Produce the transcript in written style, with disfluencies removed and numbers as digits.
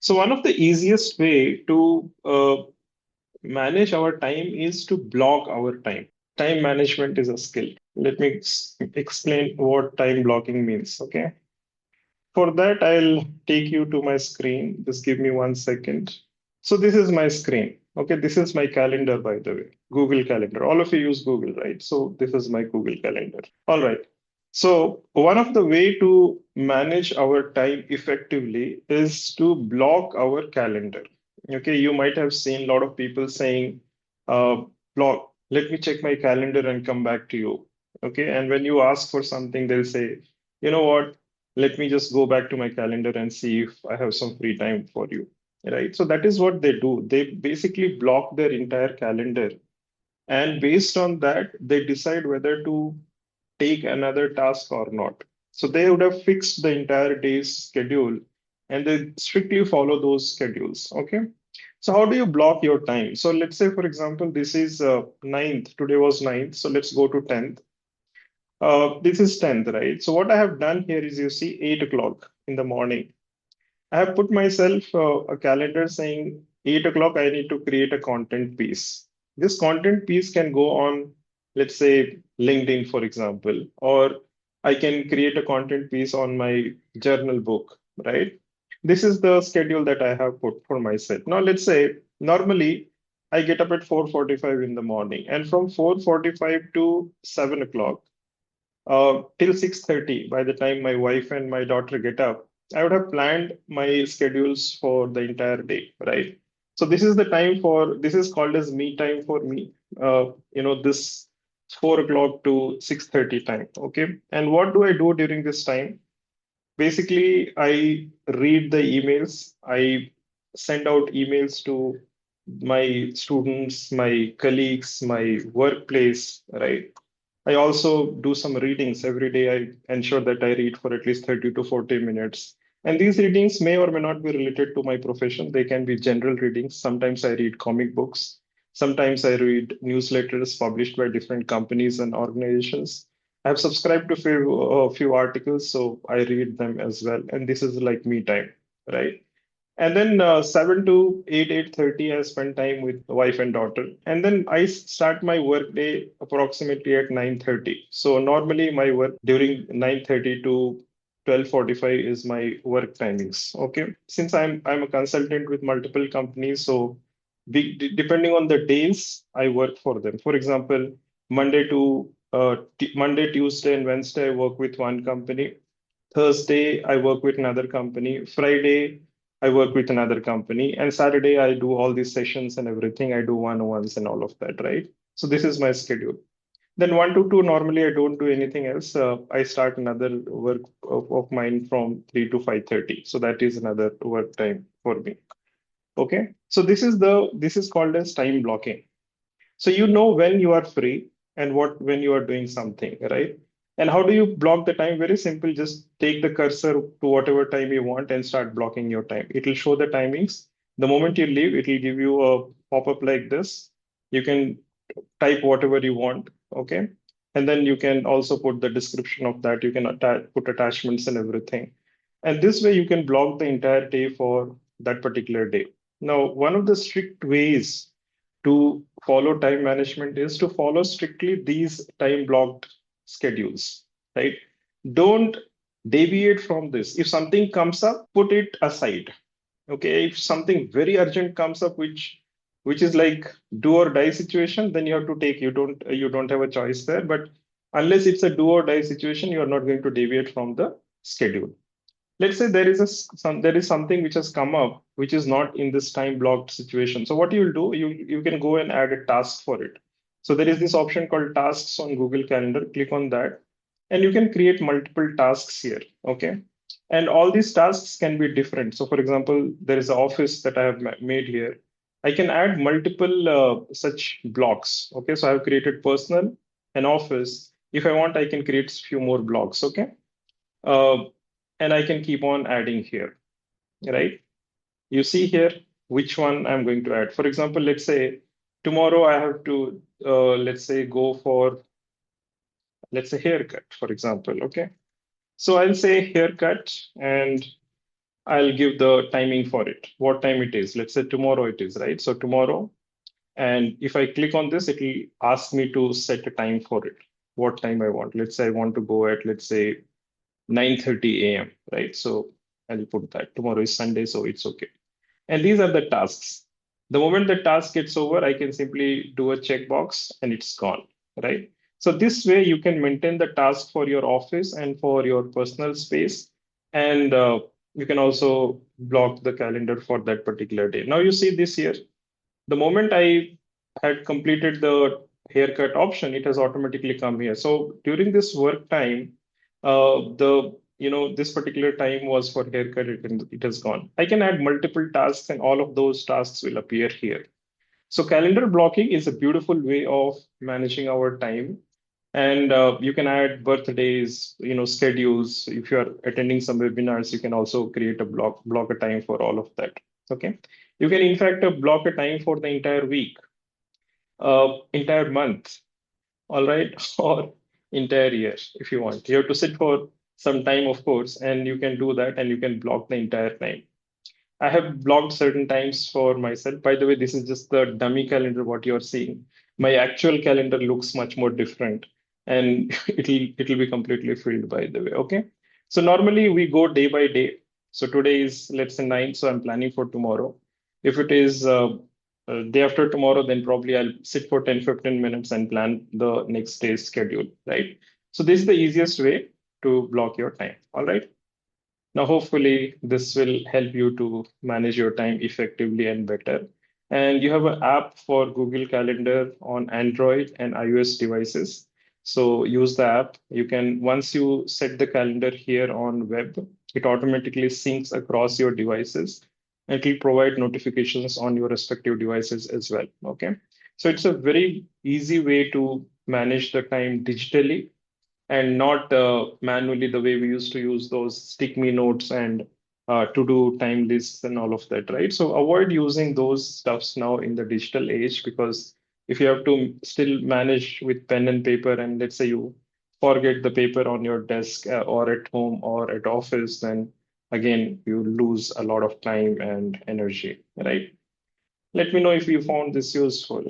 So one of the easiest way to manage our time is to block our time. Time management is a skill. Let me explain what time blocking means. Okay. For that, I'll take you to my screen. Just give me 1 second. So this is my screen. Okay, this is my calendar, by the way, Google Calendar. All of you use Google, right? So this is my Google Calendar. All right. So one of the way to manage our time effectively is to block our calendar. Okay, you might have seen a lot of people saying, block, let me check my calendar and come back to you. Okay, and when you ask for something, they'll say, you know what? Let me just go back to my calendar and see if I have some free time for you. Right. So that is what they do. They basically block their entire calendar. And based on that, they decide whether to take another task or not. So they would have fixed the entire day's schedule and they strictly follow those schedules. Okay. So how do you block your time? So let's say, for example, this is 9th. Today was 9th. So let's go to 10th. This is 10th, right? So what I have done here is you see 8 o'clock in the morning. I have put myself a calendar saying 8 o'clock, I need to create a content piece. This content piece can go on, let's say, LinkedIn, for example, or I can create a content piece on my journal book, right? This is the schedule that I have put for myself. Now, let's say normally I get up at 4:45 in the morning, and from 4:45 to 7 o'clock, till 6:30, by the time my wife and my daughter get up, I would have planned my schedules for the entire day, right? So this is the time for, this is called as me time for me. This 4 o'clock to 6:30 time. Okay. And what do I do during this time? Basically, I read the emails. I send out emails to my students, my colleagues, my workplace, right? I also do some readings every day. I ensure that I read for at least 30 to 40 minutes. And these readings may or may not be related to my profession. They can be general readings. Sometimes I read comic books. Sometimes I read newsletters published by different companies and organizations. I've subscribed to a few articles, so I read them as well. And this is like me time, right? And then 7 to 8, 8:30, I spend time with wife and daughter. And then I start my work day approximately at 9:30. So normally my work during 9:30 to 12:45 is my work timings. Okay. Since I'm a consultant with multiple companies, so depending on the days, I work for them. For example, Monday, Tuesday, and Wednesday, I work with one company. Thursday, I work with another company. Friday, I work with another company. And Saturday, I do all these sessions and everything. I do one-on-ones and all of that, right? So this is my schedule. Then 1 to 2, normally I don't do anything else. I start another work of mine from 3 to 5:30. So that is another work time for me. Okay. So this is called as time blocking. So you know when you are free and what when you are doing something, right? And how do you block the time? Very simple. Just take the cursor to whatever time you want and start blocking your time. It will show the timings. The moment you leave, it will give you a pop-up like this. You can type whatever you want, okay? And then you can also put the description of that. You can put attachments and everything. And this way you can block the entire day for that particular day. Now, one of the strict ways to follow time management is to follow strictly these time blocked schedules, right? Don't deviate from this. If something comes up, put it aside. Okay. If something very urgent comes up, which is like do or die situation, then you have to take, you don't have a choice there. But unless it's a do or die situation, you are not going to deviate from the schedule. Let's say there is something which has come up which is not in this time blocked situation. So what you'll do, you can go and add a task for it. So there is this option called tasks on Google Calendar. Click on that and you can create multiple tasks here. Okay. And all these tasks can be different. So for example, there is an office that I have made here. I can add multiple such blocks. Okay. So I have created personal and office. If I want, I can create few more blocks. Okay. uh, and I can keep on adding here, right? You see here which one I'm going to add. For example, let's say tomorrow I have to, let's say, go for, let's say, haircut, for example. Okay. So I'll say haircut and I'll give the timing for it, what time it is. Let's say tomorrow it is, right? So tomorrow, and if I click on this, it will ask me to set a time for it, what time I want. Let's say I want to go at, let's say, 9:30 a.m., right? So I'll put that. Tomorrow is Sunday, so it's okay. And these are the tasks. The moment the task gets over, I can simply do a checkbox and it's gone, right? So this way you can maintain the task for your office and for your personal space. And you can also block the calendar for that particular day. Now you see this here, the moment I had completed the haircut option, it has automatically come here. So during this work time, this particular time was for haircut, it has gone. I can add multiple tasks and all of those tasks will appear here. So calendar blocking is a beautiful way of managing our time. And you can add birthdays, schedules. If you are attending some webinars, you can also create a block a time for all of that. Okay. You can in fact block a time for the entire week, entire month, all right, or entire year if you want. You have to sit for some time, of course, and you can do that and you can block the entire time. I have blocked certain times for myself. By the way, this is just the dummy calendar, what you're seeing. My actual calendar looks much more different and it'll be completely filled, by the way. Okay. So normally we go day by day. So today is, let's say, 9, so I'm planning for tomorrow. If it is day after tomorrow, then probably I'll sit for 10-15 minutes and plan the next day's schedule, right? So this is the easiest way to block your time. All right. Now, hopefully, this will help you to manage your time effectively and better. And you have an app for Google Calendar on Android and iOS devices. So use the app. You can, once you set the calendar here on web, it automatically syncs across your devices and it will provide notifications on your respective devices as well. Okay. So it's a very easy way to manage the time digitally and not manually the way we used to use those stick me notes and to do time lists and all of that, right? So avoid using those stuffs now in the digital age because if you have to still manage with pen and paper and let's say you forget the paper on your desk or at home or at office, then again you lose a lot of time and energy, right? Let me know if you found this useful.